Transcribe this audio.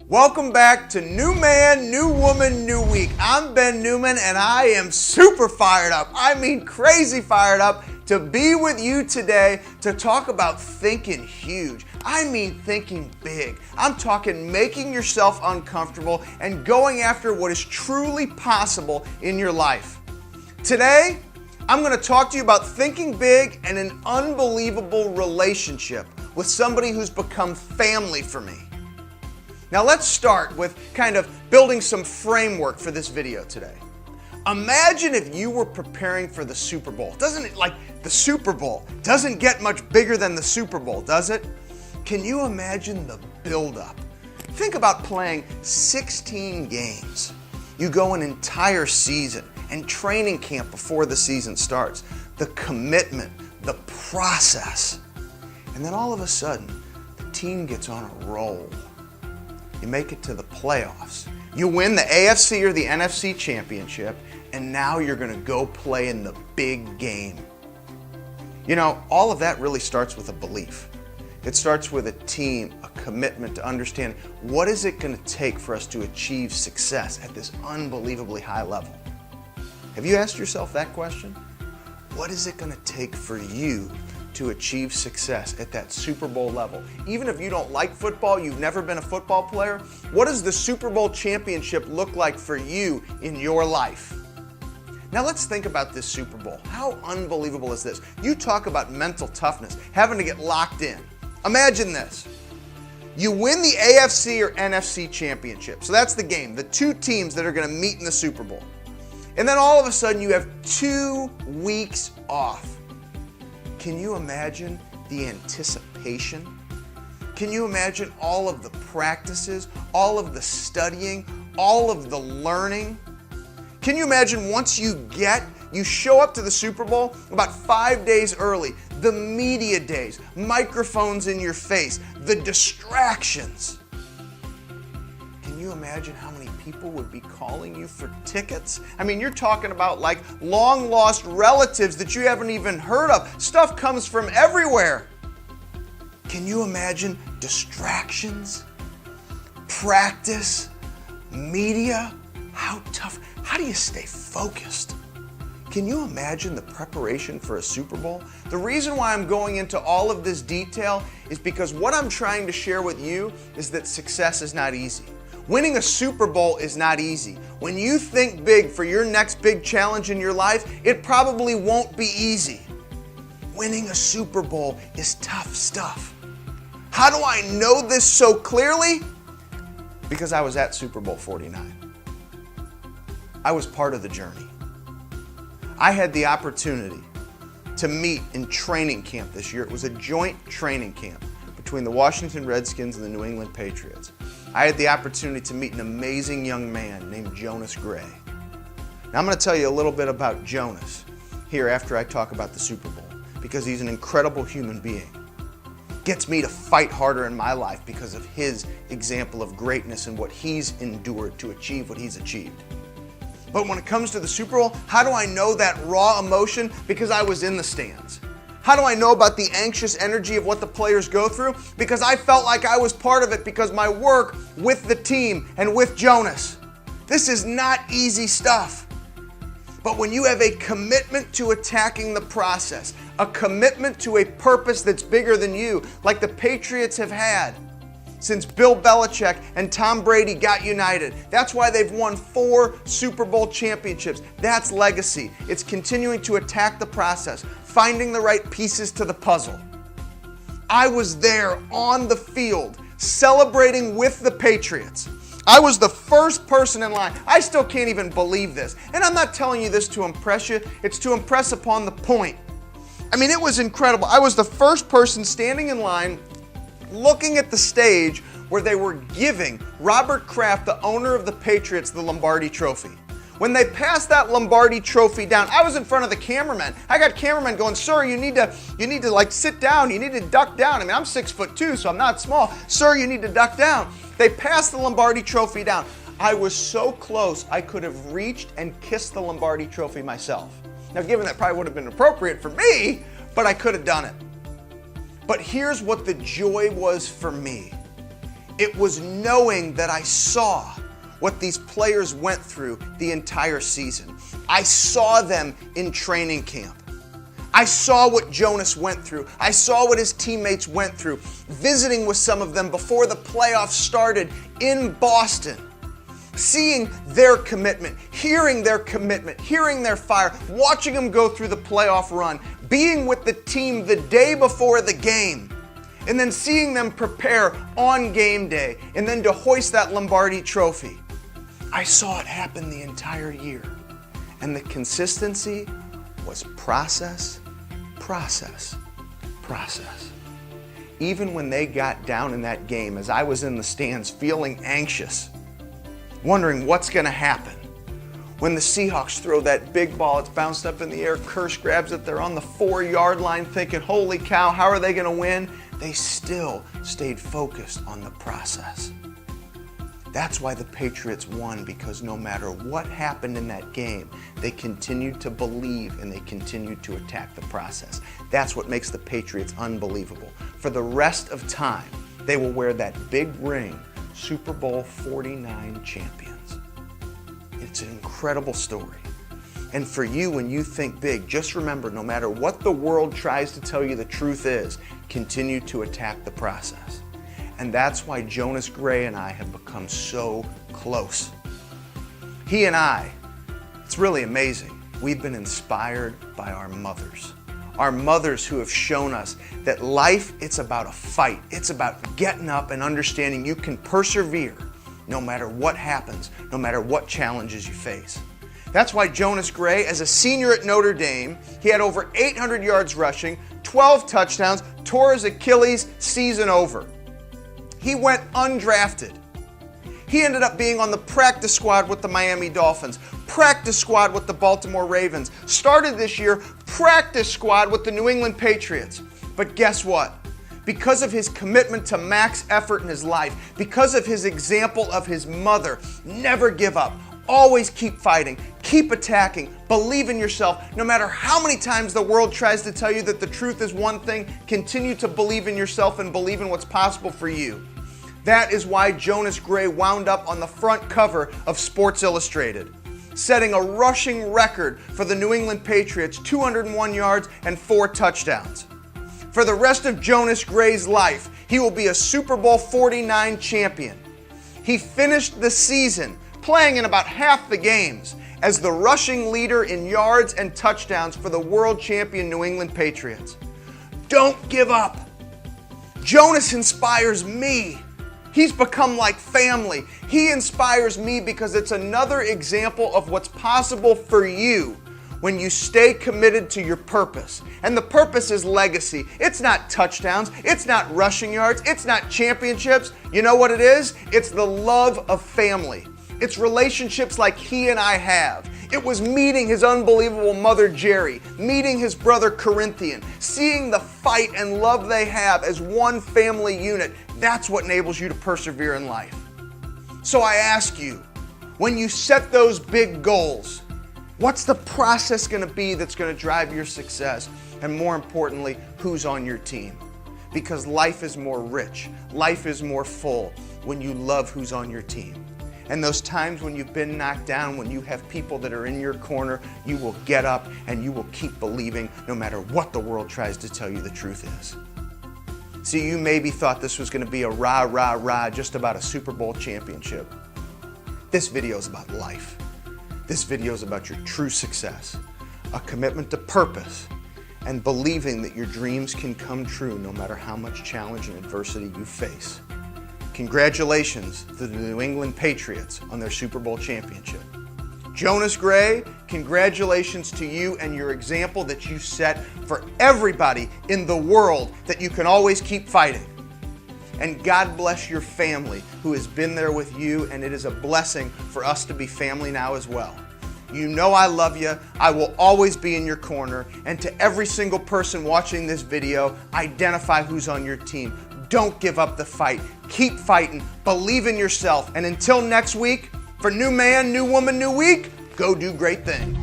Welcome back to NewMan NewWoman NewWeek. I'm Ben Newman and I am super fired up. I mean crazy fired up to be with you today to talk about thinking huge. I mean thinking big. I'm talking making yourself uncomfortable and going after what is truly possible in your life. Today, I'm going to talk to you about thinking big and an unbelievable relationship with somebody who's become family for me. Now let's start with kind of building some framework for this video today. Imagine if you were preparing for the Super Bowl. Doesn't it, like the Super Bowl doesn't get much bigger than the Super Bowl, does it? Can you imagine the buildup? Think about playing 16 games. You go an entire season and training camp before the season starts. The commitment, the process. And then all of a sudden, the team gets on a roll. You make it to the playoffs. You win the AFC or the NFC championship, and now you're going to go play in the big game. You know, all of that really starts with a belief. It starts with a team, a commitment to understand what is it going to take for us to achieve success at this unbelievably high level. Have you asked yourself that question? What is it going to take for you to achieve success at that Super Bowl level? Even if you don't like football, you've never been a football player, what does the Super Bowl championship look like for you in your life? Now let's think about this Super Bowl. How unbelievable is this? You talk about mental toughness, having to get locked in. Imagine this. You win the AFC or NFC championship. So that's the game, the two teams that are going to meet in the Super Bowl. And then all of a sudden you have 2 weeks off. Can you imagine the anticipation? Can you imagine all of the practices, all of the studying, all of the learning? Can you imagine once you show up to the Super Bowl about 5 days early, the media days, microphones in your face, the distractions. Can you imagine how many people would be calling you for tickets? I mean, you're talking about like long lost relatives that you haven't even heard of. Stuff comes from everywhere. Can you imagine distractions, practice, media? How tough? How do you stay focused? Can you imagine the preparation for a Super Bowl? The reason why I'm going into all of this detail is because what I'm trying to share with you is that success is not easy. Winning a Super Bowl is not easy. When you think big for your next big challenge in your life, it probably won't be easy. Winning a Super Bowl is tough stuff. How do I know this so clearly? Because I was at Super Bowl 49. I was part of the journey. I had the opportunity to meet in training camp this year. It was a joint training camp between the Washington Redskins and the New England Patriots. I had the opportunity to meet an amazing young man named Jonas Gray. Now I'm going to tell you a little bit about Jonas here after I talk about the Super Bowl, because he's an incredible human being. Gets me to fight harder in my life because of his example of greatness and what he's endured to achieve what he's achieved. But when it comes to the Super Bowl, how do I know that raw emotion? Because I was in the stands. How do I know about the anxious energy of what the players go through? Because I felt like I was part of it because my work with the team and with Jonas. This is not easy stuff. But when you have a commitment to attacking the process, a commitment to a purpose that's bigger than you, like the Patriots have had since Bill Belichick and Tom Brady got united. That's why they've won 4 Super Bowl championships. That's legacy. It's continuing to attack the process, finding the right pieces to the puzzle. I was there on the field, celebrating with the Patriots. I was the first person in line. I still can't even believe this. And I'm not telling you this to impress you. It's to impress upon the point. I mean, it was incredible. I was the first person standing in line, looking at the stage where they were giving Robert Kraft, the owner of the Patriots, the Lombardi Trophy. When they passed that Lombardi Trophy down, I was in front of the cameraman. I got cameramen going, "Sir, you need to like sit down. You need to duck down." I mean, I'm 6'2", so I'm not small. "Sir, you need to duck down." They passed the Lombardi Trophy down. I was so close, I could have reached and kissed the Lombardi Trophy myself. Now, given that probably would have been appropriate for me, but I could have done it. But here's what the joy was for me. It was knowing that I saw what these players went through the entire season. I saw them in training camp. I saw what Jonas went through. I saw what his teammates went through, visiting with some of them before the playoffs started in Boston. Seeing their commitment, hearing their fire, watching them go through the playoff run, being with the team the day before the game, and then seeing them prepare on game day, and then to hoist that Lombardi trophy. I saw it happen the entire year. And the consistency was process. Even when they got down in that game, as I was in the stands feeling anxious, wondering what's going to happen. When the Seahawks throw that big ball, it's bounced up in the air, Kearse grabs it, they're on the 4-yard line thinking, holy cow, how are they going to win? They still stayed focused on the process. That's why the Patriots won, because no matter what happened in that game, they continued to believe and they continued to attack the process. That's what makes the Patriots unbelievable. For the rest of time, they will wear that big ring, Super Bowl 49 champions. It's an incredible story. And for you, when you think big, just remember, no matter what the world tries to tell you the truth is, continue to attack the process. And that's why Jonas Gray and I have become so close. He and I, it's really amazing. We've been inspired by our mothers. Our mothers who have shown us that life, it's about a fight. It's about getting up and understanding you can persevere no matter what happens, no matter what challenges you face. That's why Jonas Gray, as a senior at Notre Dame, he had over 800 yards rushing, 12 touchdowns, tore his Achilles, season over. He went undrafted. He ended up being on the practice squad with the Miami Dolphins, practice squad with the Baltimore Ravens, started this year, practice squad with the New England Patriots. But guess what? Because of his commitment to max effort in his life, because of his example of his mother, never give up. Always keep fighting, keep attacking, believe in yourself. No matter how many times the world tries to tell you that the truth is one thing, continue to believe in yourself and believe in what's possible for you. That is why Jonas Gray wound up on the front cover of Sports Illustrated, setting a rushing record for the New England Patriots, 201 yards and 4 touchdowns. For the rest of Jonas Gray's life, he will be a Super Bowl 49 champion. He finished the season playing in about half the games as the rushing leader in yards and touchdowns for the world champion New England Patriots. Don't give up. Jonas inspires me. He's become like family. He inspires me because it's another example of what's possible for you when you stay committed to your purpose. And the purpose is legacy. It's not touchdowns. It's not rushing yards. It's not championships. You know what it is? It's the love of family. It's relationships like he and I have. It was meeting his unbelievable mother, Jerry, meeting his brother, Corinthian, seeing the fight and love they have as one family unit. That's what enables you to persevere in life. So I ask you, when you set those big goals, what's the process going to be that's going to drive your success? And more importantly, who's on your team? Because life is more rich, life is more full when you love who's on your team. And those times when you've been knocked down, when you have people that are in your corner, you will get up and you will keep believing no matter what the world tries to tell you the truth is. See, you maybe thought this was going to be a rah, just about a Super Bowl championship. This video is about life. This video is about your true success, a commitment to purpose, and believing that your dreams can come true no matter how much challenge and adversity you face. Congratulations to the New England Patriots on their Super Bowl championship. Jonas Gray, congratulations to you and your example that you set for everybody in the world that you can always keep fighting. And God bless your family who has been there with you, and it is a blessing for us to be family now as well. You know I love you. I will always be in your corner. And to every single person watching this video, identify who's on your team. Don't give up the fight. Keep fighting. Believe in yourself. And until next week, for New Man, New Woman, New Week, go do great things.